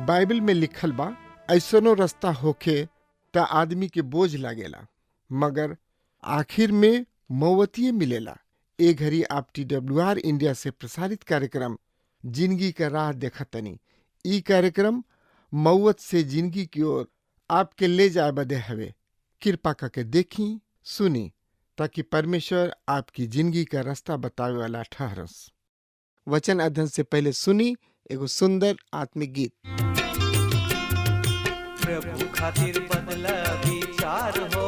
Bible में लिखल बा, ऐसनो रास्ता होखे त आदमी के बोझ लागेला, मगर आखिर में मौवतिये मिलेला। ए घड़ी आप TWR इंडिया से प्रसारित कार्यक्रम जिंदगी का राह देखतनी। ई कार्यक्रम मौत से जिंदगी की ओर आपके ले जाए बदे हवे। कृपा करके देखी, सुनी, ताकि परमेश्वर आपकी जिंदगी का रास्ता बतावे वाला ठहरस। वचन अध्ययन से पहले सुनी एगो सुंदर आत्मिक गीत। प्रभु खातिर बदला विचार हो,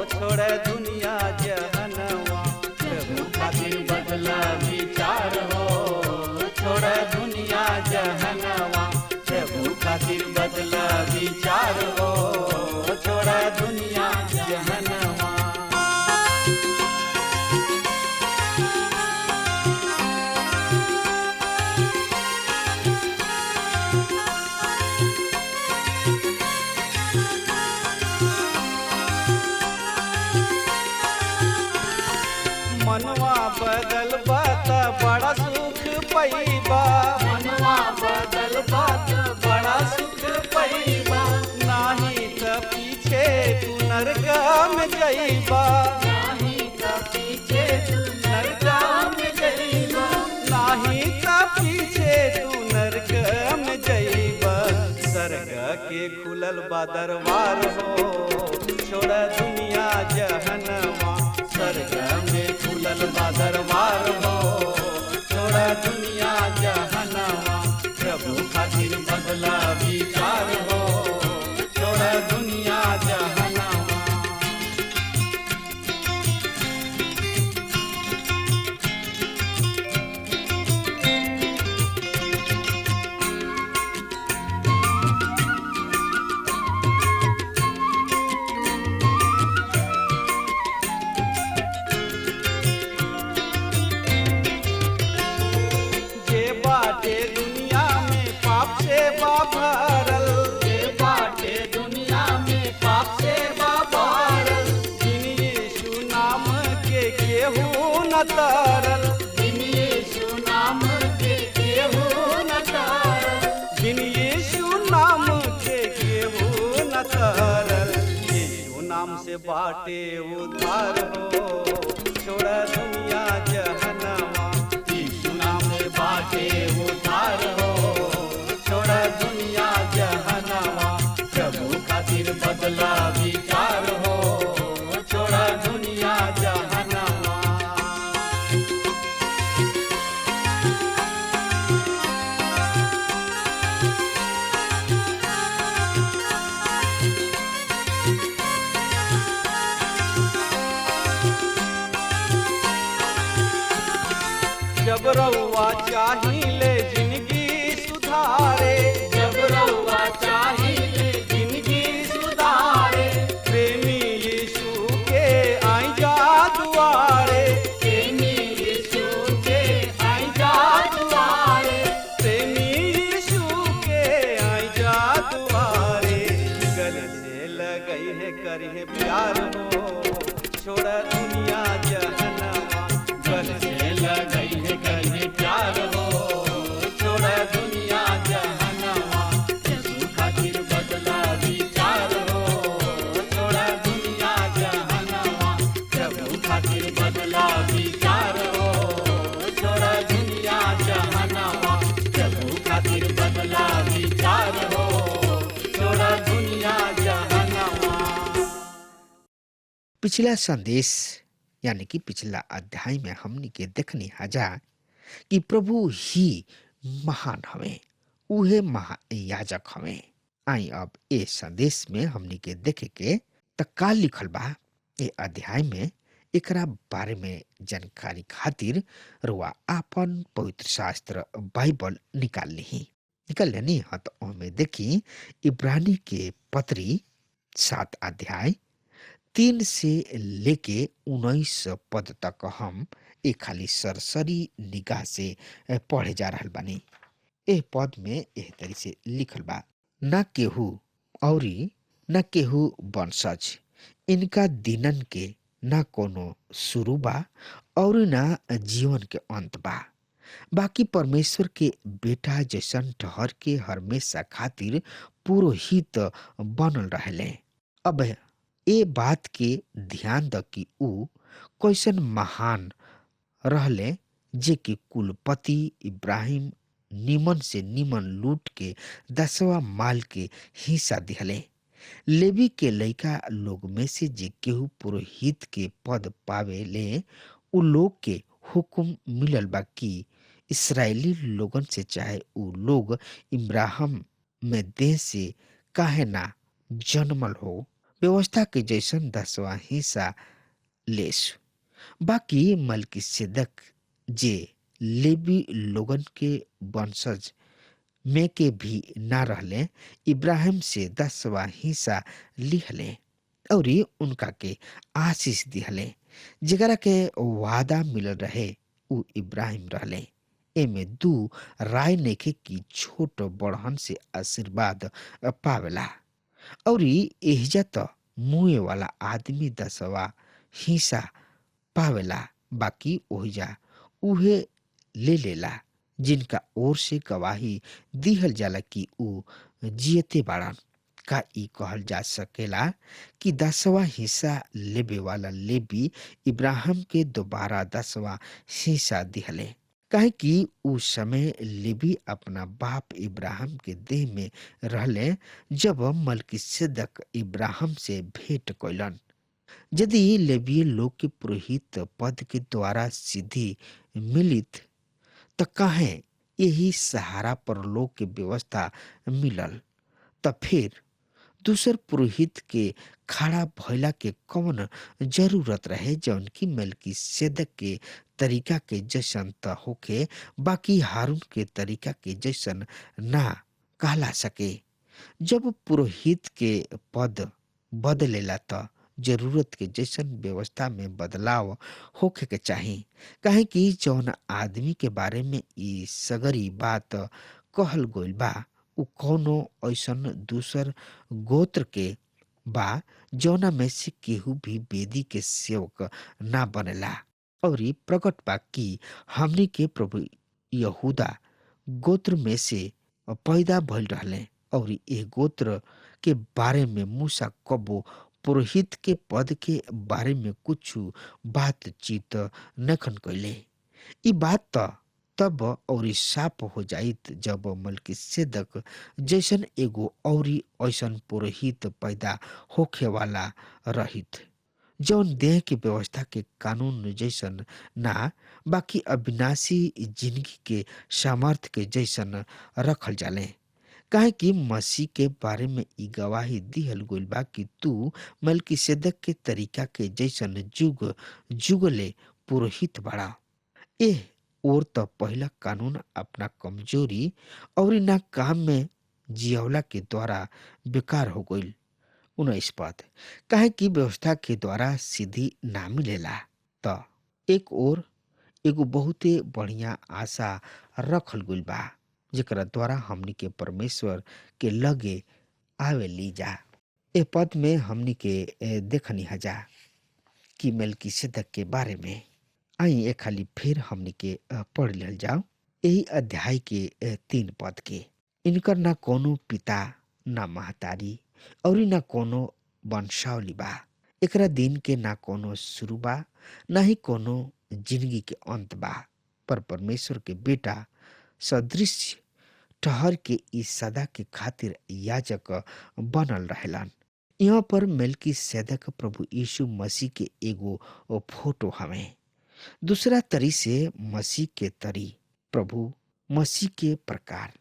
छोड़ दुनिया जहनवा। प्रभु खातिर बदला विचार हो, छोड़ दुनिया जहनवा। प्रभु खातिर बदला विचार हो, छोड़ दुनिया जहनवा। मनवा बदल बात बड़ा सुख पैबा। मनवा बदल बात बड़ा सुख पैबा। नाही त पीछे तू नरक में जइबा। नाही त पीछे तू नरक में जइबा। नाही त पीछे तू नरक में जइबा। स्वर्ग के खुलल बा दरबार हो, छोड़ दुनिया जहनवा। स्वर्ग में खुलल बा दरबार हो, छोड़ दुनिया जहनवा। प्रभु खातिर बदला विचार हो, छोड़ दुनिया जहनवा। भरल जे बाटे दुनिया में पाप से भरल। बिन यीशु नाम के केहू न तरल। बिन यीशु नाम के केहू न तरल। बिन यीशु नाम के केहू न तरल। यीशु नाम से बाटे उद्धार हो, छोड़ दुनिया जहनवा। यीशु नाम से बाटे उद्धार हो, छोड़ दुनिया जहनवा। प्रभु खातिर बदला विचार हो, छोड़ दुनिया जहनवा। जब रउआ चाहिए जिंदगी सुधारे। जब रउआ चाहिए जिंदगी सुधारे। प्रेमी यीशु के आई जा दुआरे। प्रेमी यीशु के आई जा दुआरे। प्रेमी यीशु के आई जा दुआरे। गले से लगई है करिए प्यार हो, छोड़ दुनिया जहनवा। गले से लगई है करिए प्यार हो, छोड़ दुनिया जहनवा। यीशु खातिर बदला विचार हो, छोड़ दुनिया जहनवा। प्रभु खातिर बदला विचार हो, छोड़ दुनिया जहनवा। प्रभु खातिर बदला विचार हो, छोड़ दुनिया जहनवा। पिछला संदेश यानी कि पिछला अध्याय में हमनी के देखनी हजा कि प्रभु ही महान हवे, उहे महायाजक हवे। आई अब ए संदेश में हमनी के देखे के त का लिखल बा ए अध्याय में एकरा बारे में जानकारी खातिर रुआ आपन पवित्र शास्त्र बाइबल निकाल लेनी हाँ। तो हमें देखी इब्रानी के पत्री 7 अध्याय 3 से लेके 19 पद तक हम एक खाली सरसरी निगाह से पढ़े जा रहल बानी। एह पद में एह तरी से लिखल बा, न केहू औरी न केहू वंशज इनका दिनन के न कोनो शुरू बा और न जीवन के अंत बा। बाकी परमेश्वर के बेटा जैसन ठहर के हमेशा खातिर पुरोहित बनल रहले। अब ए बात के ध्यान द कि ऊ कैसन महान रहले जे कि कुलपति इब्राहिम निमन से निमन लूट के 10वां माल के हिस्सा दिहले। लेवी के लइका लोग में से जे केहू पुरोहित के पद पावे ले उ लोग के हुक्म मिलल बा कि इसराइली लोगन से चाहे उ लोग इब्राहिम में देह से काहे ना जन्मल हो, व्यवस्था के जैसन 10वां हिस्सा लेस। बाकी मलकीसेदक जे लेवी लोगन के वंशज में के भी ना रहले, इब्राहिम से 10वां हिस्सा लिहले और उनका के आशीष दिहले। जगरा के वादा मिलल रहे उ इब्राहिम रहले। एमे 2 राय नेखे की छोट बड़हन से आशीर्वाद पावेला और एहिजा त मुए वाला आदमी 10वां हिस्सा पावेला। बाकी ओहिजा उहे ले लेला जिनका ओर से गवाही दिहल जाला कि ऊ जियते बाड़न। का ई कहल जा सकेला कि 10वां हिस्सा लेबे वाला लेवी इब्राहिम के दोबारा 10वां हिस्सा दिहले, काहे कि उस समय लेवी अपना बाप इब्राहिम के देह में रहले जब मलकीसेदक इब्राहिम से भेंट कैलन। यदि लेवीय लोग के पुरोहित पद के द्वारा सिद्धि मिलित त काहे यही सहारा पर लोग के व्यवस्था मिलल, त फिर दूसर पुरोहित के खड़ा भइला के कौन जरूरत रहे जौन की मलकीसेदक के तरीका के जैसन त होके, बाकी हारून के तरीका के जैसन ना कहला सके। जब पुरोहित के पद बदलेला त जरूरत के जैसन व्यवस्था में बदलाव होखे के चाही, काहे कि जौन आदमी के बारे में ई सगरी बात कहल गइल बा उ कौनो ऐसन दूसर गोत्र के बा जौना में से केहू भी वेदी के सेवक ना बनेला। और ई प्रकट बा कि हमनी के प्रभु यहूदा गोत्र में से पैदा भइल रहले और ए गोत्र के बारे में मूसा कबो पुरोहित के पद के बारे में कुछ बातचीत नखन कैले। ई बात तब और साफ हो जाइत जब मलकीसेदक जैसन एगो औरी ऐसन पुरोहित पैदा होखे वाला रहित जौन देह के व्यवस्था के कानून जैसन ना, बाकी अविनाशी जिंदगी के सामर्थ के जैसन रखल जाले। काहे कि मसीह के बारे में ई गवाही दिहल गइल बा कि तू मलकीसेदक के तरीका के जैसन जुग जुगले पुरोहित बड़ा। एह और त पहला कानून अपना कमजोरी और ना काम में जियवला के द्वारा बेकार हो गइल। 19 पद, काहे कि व्यवस्था के द्वारा सिद्धि ना मिलेला त एक और एगो बहुते बढ़िया आशा रखल गइल बा जेकरा द्वारा हमनी के परमेश्वर के लगे आवे ली जा। ए पद में हमनी के देखनी हजा कि मलकीसेदक के बारे में। आई ए खाली फिर हमनी के पढ़ लेल जाओ यही अध्याय के 3 पद के। इनकर ना कोनो पिता ना महतारी और ना कोनो वंशावली बा। एकरा दिन के ना कोनो शुरू बा ना ही कोनो जिंदगी के अंत बा, पर परमेश्वर के बेटा सदृश ठहर के इस सदा के खातिर याजक बनल रहेलन। यहाँ पर मलकीसेदक प्रभु यीशु मसीह के एगो फोटो हमें। दूसरा तरी से मसीह के तरी प्रभु मसीह के प्रकार।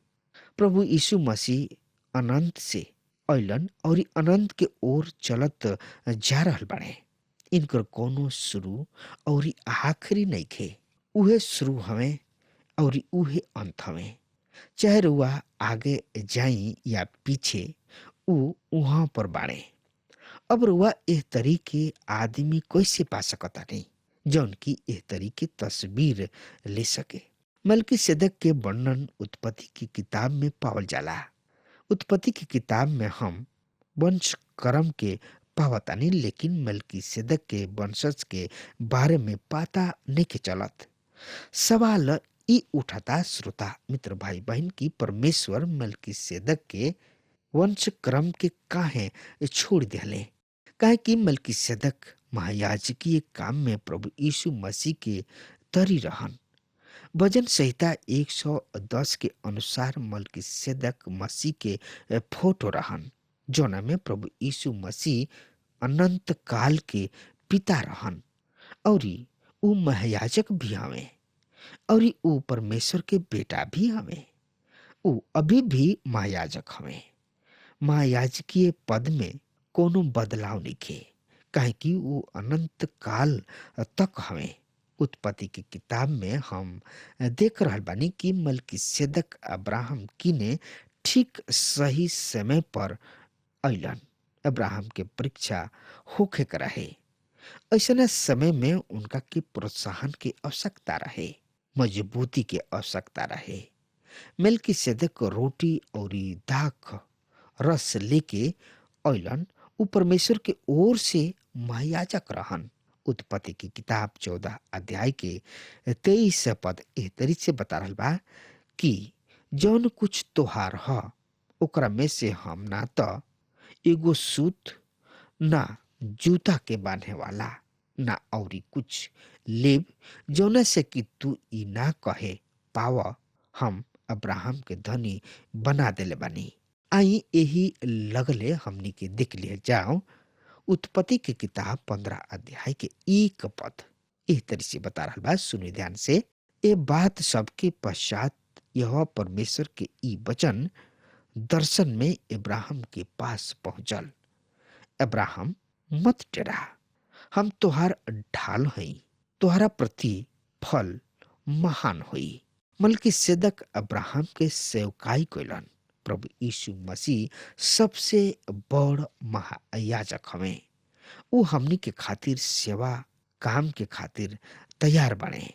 प्रभु यीशु मसीह अनंत से अइलन और अनंत के ओर चलत जा रहल बाड़े। इनकर कोनो शुरू और आखिरी नहीं खे। उहे शुरू हमें और उहे अंत हमें। चाहे रुआ आगे जाई या पीछे, उ वहां पर बाड़े। अब रुआ एह तरीके आदमी कैसे पा सकता नहीं जौन की एह तरीके तस्वीर ले सके। मलकीसेदक के वर्णन उत्पत्ति की किताब में पावल जाला। उत्पत्ति की किताब में हम वंश क्रम के पावतानी, लेकिन मलकीसेदक के वंशज के बारे में पता नहीं के चलत। सवाल ई उठाता श्रोता मित्र भाई बहन की परमेश्वर मलकीसेदक के वंश क्रम के काहे छोड़ दिले। काहे कि मलकीसेदक महायाजकीय काम में प्रभु यीशु मसीह के तरी रहन। भजन संहिता 110 के अनुसार मलकीसेदक मसीह के फोटो रहन, जोना में प्रभु यीशु मसीह अनंत काल के पिता रहन और ऊ महायाजक भी हवे और ऊ परमेश्वर के बेटा भी हवे। ऊ अभी भी महायाजक हवे। महायाजकीय पद में कोनो बदलाव नहीं, काहे कि ऊ अनंत काल तक हवे। उत्पत्ति की किताब में हम देख रहल बानी कि मलकीसेदक अब्राहम किने ठीक सही समय पर अइलन। अब्राहम के परीक्षा होखे के रहे। ऐसने समय में उनका के प्रोत्साहन की आवश्यकता रहे, मजबूती के आवश्यकता रहे। मलकीसेदक रोटी और दाख रस लेके अइलन। ऊ परमेश्वर के ओर से महायाजक रहन। उत्पत्ति की किताब 14 अध्याय के 23 पद एह तरी से बता रहल बा कि जौन कुछ तोहार ह ओकरा में से हम ना तो एगो सूत, ना जूता के बांधे वाला, ना औरी कुछ लेब, जौना से कि तू ई ना कहे पाव हम अब्राहम के धनी बना देले बानी। आई यही लगले हमनी के देख लिए जाओ। उत्पत्ति की किताब 15 अध्याय के 1 पद एह तरी से बता रहा बा, सुनी ध्यान से। ए बात सबके पश्चात यह परमेश्वर के ई वचन दर्शन में इब्राहिम के पास पहुंचल। अब्राहम मत डरा, हम तोहार ढाल हई, तोहरा प्रति फल महान होई। मलकीसेदक अब्राहम के सेवकाई कइलन। प्रभु यीशु मसीह सबसे बड़ महायाजक हवे। ऊ हमनी के खातिर सेवा काम के खातिर तैयार बने।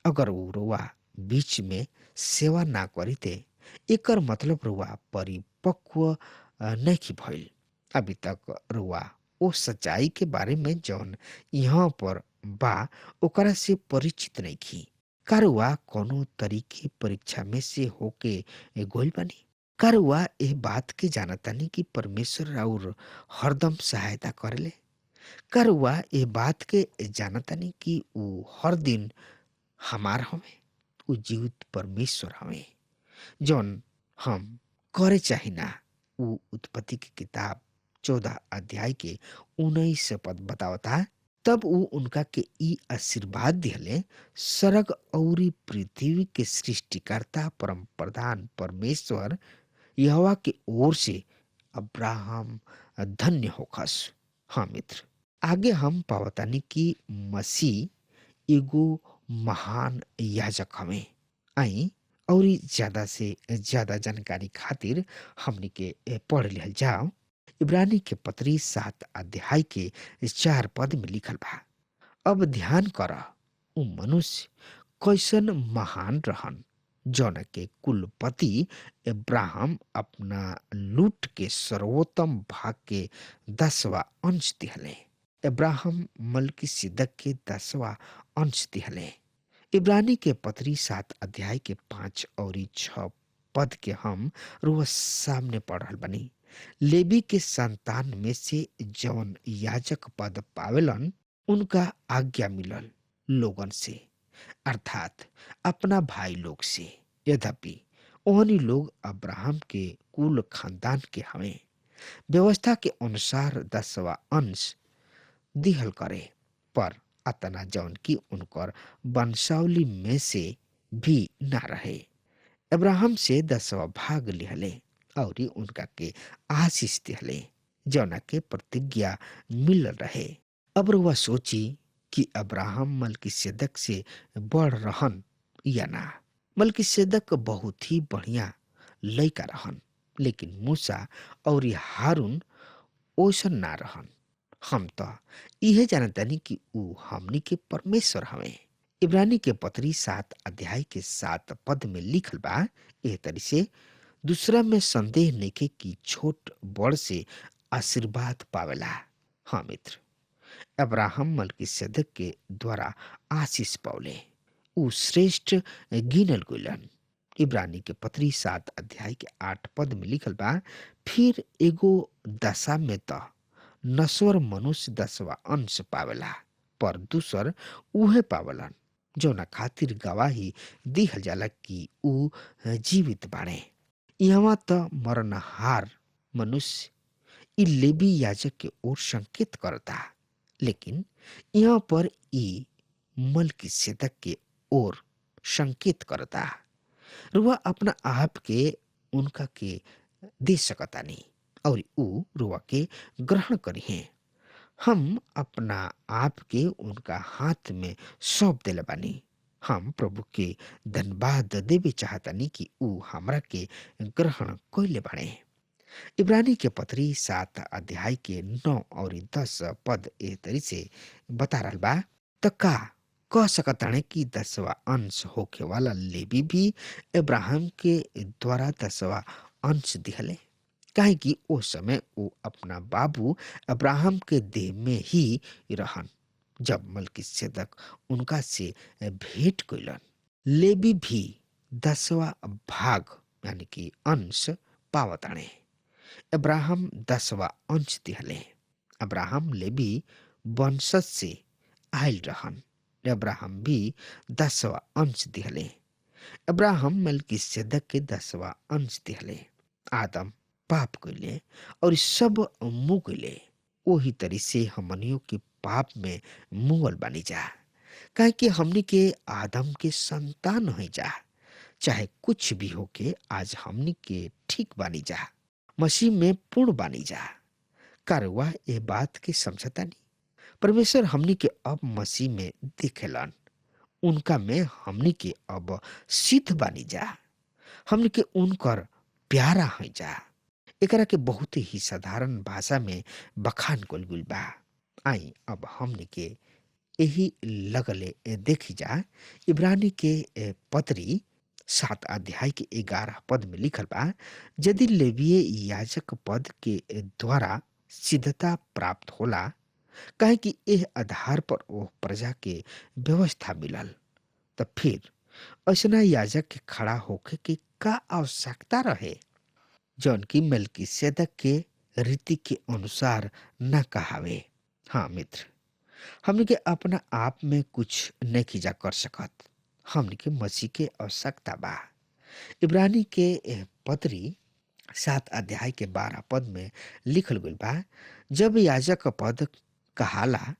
अगर वो रुआ बीच में सेवा ना करीते, एकर मतलब रुआ परिपक्व नहीं भइल। अभी तक रुआ ओ सच्चाई के बारे में जौन यहाँ पर बा ओकरा से परिचित नहीं की। का रुआ कोनो तरीके परीक्षा में से होके गोल बनी? का रुआ एह बात के जानतानी कि परमेश्वर और हरदम सहायता करेले? का रुआ एह बात के जानतानी कि ऊ हर दिन हमार हमें? ऊ जीवित परमेश्वर हमें जौन हम करे चाहिना। ऊ उत्पत्ति की किताब 14 अध्याय के 19 पद बतावता। तब ऊ उनका के ई आशीर्वाद दिहले, स्वर्ग और पृथ्वी के सृष्टिकर्ता परम प्रधान परमेश्वर यहोवा के ओर से अब्राहम धन्य होखस। हाँ मित्र, आगे हम पावतानी कि मसीह एगो महान याजक हमें। आई और ज्यादा से ज्यादा जानकारी खातिर हमनी के पढ़ लिहल जाओ। इब्रानी के पत्री 7 अध्याय के 4 पद में लिखल बा। अब ध्यान कर, ऊ मनुष्य कैसन महान रहन जौन के कुलपति इब्राहिम अपना लूट के सर्वोत्तम भाग के 10वां अंश दिहले। इब्राहिम मलकीसेदक के 10वां अंश दिहले। इब्रानी के पत्री 7 अध्याय के 5 और 6 पद के हम रोज सामने पढ़ रहल बनी। लेवी के संतान में से जौन याजक पद पावेलन, उनका आज्ञा मिलल लोगन से, अर्थात अपना भाई लोग से। यद्यपि ओहनी लोग अब्राहम के कुल खानदान के हवे, व्यवस्था के अनुसार 10वां अंश दिहल करे, पर अतना जौन की उनकर वंशावली में से भी ना रहे। अब्राहम से 10वां भाग लिहले और उनका के आशीष दिहले, जौना के प्रतिज्ञा मिल रहे। अब रुआ सोची कि अब्राहम मलकीसेदक से बढ़ रहन या ना। मलकीसेदक बहुत ही बढ़िया लइका रहन, लेकिन मूसा और हारून ओसन ना रहन। हम तो इहे जानतानी कि ऊ हमनी के परमेश्वर हवे। इब्रानी के पत्री 7 अध्याय के 7 पद में लिखल बा एह तरी से, दूसरा में संदेह नइखे कि छोट बड़ से आशीर्वाद पावेला। हाँ मित्र, अब्राहम मलकीसेदक के द्वारा आशीष पावले, ऊ श्रेष्ठ गिनल गइलन। इब्रानी के पत्री 7 अध्याय के 8 पद में लिखल बा, फिर एगो दशा में तो नश्वर मनुष्य 10वां अंश पावेला, पर दूसर उहे पावलन जौना खातिर गवाही दिहल जाला कि ऊ जीवित बाणे। यहाँ तो मरणहार मनुष्य इ लेवी याजक के ओर संकेत करता, लेकिन यहाँ पर ई मलकीसेदक के ओर संकेत करता। रुआ अपना आप के उनका के दे सकतानी और ऊ रुआ के ग्रहण करी है। हम अपना आप के उनका हाथ में सौंप देले बानी। हम प्रभु के धन्यवाद देवे चाहतानी कि ऊ हमरा के ग्रहण कइले बाणे। इब्रानी के पत्री 7 अध्याय के 9 और 10 पद एह तरी से बता रहल बा, त का कह सकताणे कि 10वां अंश होखे वाला लेवी भी अब्राहम के द्वारा 10वां अंश दिहले, काहे कि ओ समय वो अपना बाबू अब्राहम के देह में ही रहन जब मलकीसेदक उनका से भेंट कइलन। लेवी भी 10वां भाग यानी कि अंश पावताणे। अब्राहम 10वां अंश दिहले। अब्राहम लेवी वंशज से आयल रहन। अब्राहम भी 10वां अंश दिहले। अब्राहम मलकीसेदक के 10वां अंश दिहले। आदम पाप कइले और सब मुँह कइले, ओही तरी से हमनियों के पाप में मुगल बानी जा, काहे कि हमनी के आदम के संतान है जा। चाहे कुछ भी होके आज हमनी के ठीक बानी जा, मसीह में पूर्ण बानी जा। कारवा ए बात के समझता नहीं। परमेश्वर हमनी के अब मसीह में देखेलन, उनका में हमनी के अब सिद्ध बानी जा। हमनी के उनकर प्यारा है जा। एकरा के बहुत ही साधारण भाषा में बखान कइल गइल बा। आई अब हमनी के यही लगले देखी जा। इब्रानी के पत्री 7 अध्याय के 11 पद में लिखल बा, यदि लेवीय याजक पद के द्वारा सिद्धता प्राप्त होला, काहे कि एह आधार पर वो प्रजा के व्यवस्था मिलल, तो फिर ऐसना याजक के खड़ा होके के का आवश्यकता रहे जौन की मलकीसेदक के रीति के अनुसार न कहावे। हाँ मित्र, हमने के अपना आप में कुछ नहीं खिजा कर सकत, हमने के मसीह के आवश्यकता बा। इब्रानी के पत्री 7 अध्याय के 12 पद में लिखल गइल बा, जब याजक पद कहाला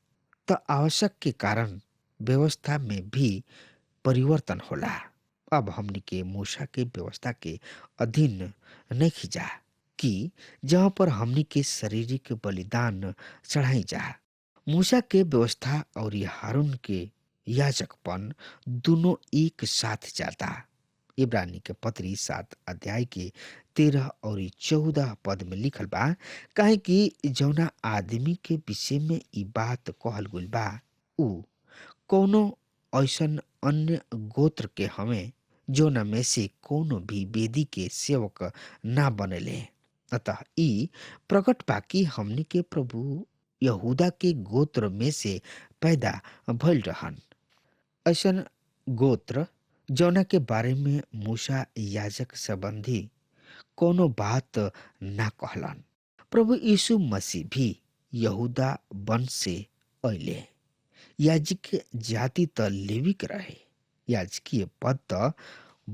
तो आवश्यक के कारण व्यवस्था में भी परिवर्तन होला। अब हमनी के मूसा के व्यवस्था के अधीन नहीं खिजा कि जहाँ पर हमनी के शारीरिक बलिदान चढ़ाई जा। मूसा के व्यवस्था और हारून के याजकपन दोनों एक साथ जाता। इब्रानी के पत्री 7 अध्याय के 13 और 14 पद में लिखल बा, काहे कि जौना आदमी के विषय में ई बात कहल गइल बा, ऊ कोनो ऐसन अन्य गोत्र के हमें जौना में से कोनो भी वेदी के सेवक ना बनेले। अतः ई प्रकट बा कि हमनी के प्रभु यहूदा के गोत्र में से पैदा भइल रहन। ऐसन गोत्र जौना के बारे में मूसा याजक संबंधी कोनो बात ना कहलन। प्रभु यीशु मसीह भी यहूदा वंश से अइले। याजक जाति त लेविक रहे, याजकीय पद त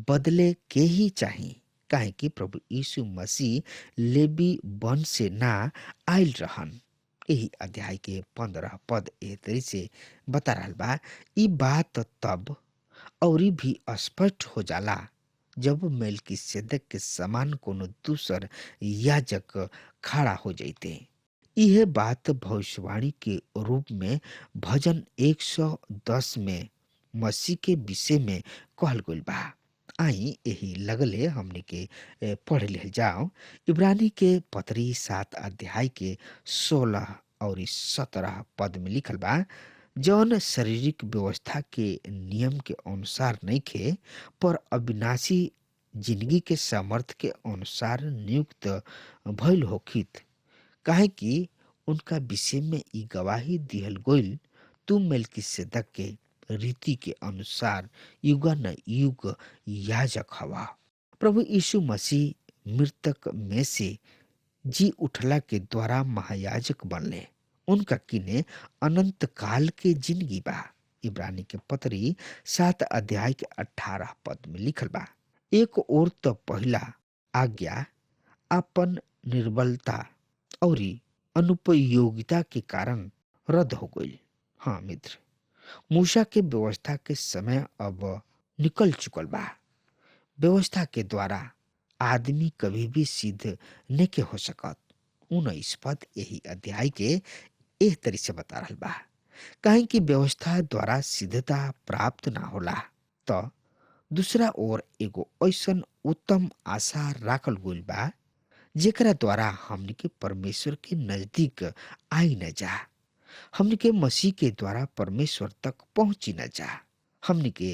बदले के ही चाही, काहे कि प्रभु यीशु मसीह लेवी वंश से ना आयल रहन। यही अध्याय के 15 पद एह तरी से बता रहल बा, ई बात तब और भी स्पष्ट हो जाला जब मलकीसेदक के समान कोनो दूसर याजक खड़ा हो जाते। यह बात भविष्यवाणी के रूप में भजन 110 में मसीह के विषय में कहल गइल बा। आई यही लगले हमने के पढ़ ले जाओ। इब्रानी के पत्री 7 अध्याय के 16 और 17 पद में लिखल बा, जौन शारीरिक व्यवस्था के नियम के अनुसार नहीं खे, पर अविनाशी जिंदगी के सामर्थ्य के अनुसार नियुक्त भइल होखित, काहे कि उनका विषय में ई गवाही दिहल गइल, तू मेलकिसेदक के रीति के अनुसार युग न युग याजक हवा। प्रभु यीशु मसीह मृतक में से जी उठला के द्वारा महायाजक बनले। उनका किने अनंत काल के जिंदगी बा। इब्रानी के पत्री 7 अध्याय के 18 पद में लिखल बा, एक और तो पहला आज्ञा अपन निर्बलता और अनुपयोगिता के कारण रद्द हो गई। हाँ मित्र, मूसा के व्यवस्था के समय अब निकल चुकल बा। व्यवस्था के द्वारा आदमी कभी भी सिद्ध नहीं के हो सकत। 19 पद यही अध्याय के एह तरी से बता रहल बा, काहे कि व्यवस्था द्वारा सिद्धता प्राप्त ना होला, तो दूसरा ओर एगो ऐसन उत्तम आशा राखल गइल बा जेकरा द्वारा हमनी के परमेश्वर के नजदीक आई न जा। हमनी के मसीह के द्वारा परमेश्वर तक पहुंची न जा। हमनी के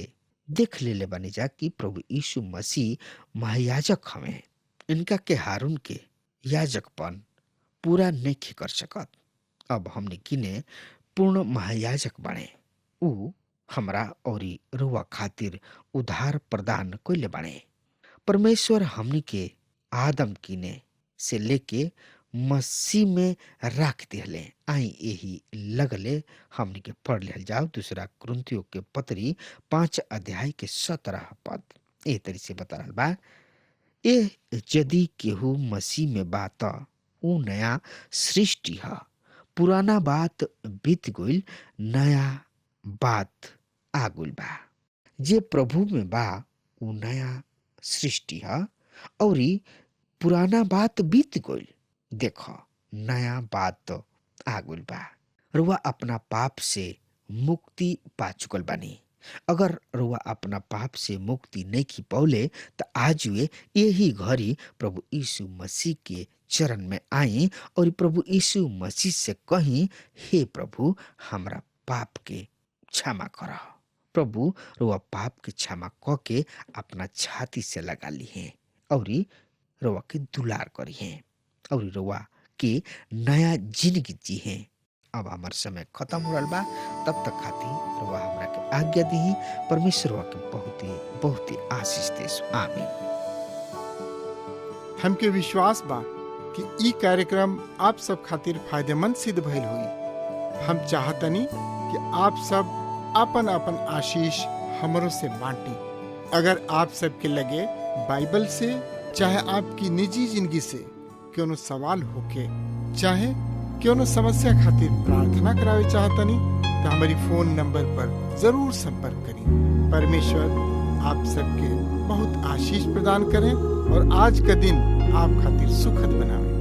देख लेले बने जा कि प्रभु यीशु मसीह महायाजक हमें। इनका के हारून के याजकपन पूरा नहीं कर सकत। अब हमने किने पूर्ण महायाजक बने। ऊ हमरा औरी रुआ खातिर उधार प्रदान कइले बने। परमेश्वर हमनी के आदम किने से लेके मसीह में राख दिहले। आई यही लगले हमनी के पढ़ ले जाओ। दूसरा कुरिन्थियों के पत्री 5 अध्याय के 17 पद ए तरी से बता रहल बा, ए यदि केहू मसीह में बा त ऊ नया सृष्टि ह, पुराना बात बीत गइल, नया बात आ गइल बा। जे प्रभु में बा ऊ नया सृष्टि ह, औरी पुराना बात बीत गइल, देखो नया बात आ गइल बा। रुआ अपना पाप से मुक्ति पा चुकल बानी। अगर रुआ अपना पाप से मुक्ति नहीं की पौले तो आज वे यही घड़ी प्रभु यीशु मसीह के चरण में आई और प्रभु यीशु मसीह से कहीं, हे प्रभु हमरा पाप के क्षमा करो। प्रभु रुआ पाप के क्षमा क के अपना छाती से लगा ली है और रुआ के दुलार करी है और रुआ के नया जिंदगी जी है। अब हमार समय खत्म हो रहा बा, तब तक खातिर रुआ हमरा के आज्ञा दी। परमेश्वर रुआ के बहुत ही आशीष देस। आमीन। हमके विश्वास बा कि ई कार्यक्रम आप सब खातिर फायदेमंद सिद्ध भइल हुई। हम चाहतनी कि आप सब अपन अपन आशीष हमरों से बांटी। अगर आप सबके लगे बाइबल से चाहे आपकी निजी जिंदगी से क्यों सवाल होके, चाहे क्यों समस्या खातिर प्रार्थना करावे चाहतनी, तो हमारी फोन नंबर पर जरूर संपर्क करें। परमेश्वर आप सबके बहुत आशीष प्रदान करें और आज का दिन आप खातिर सुखद बनावे।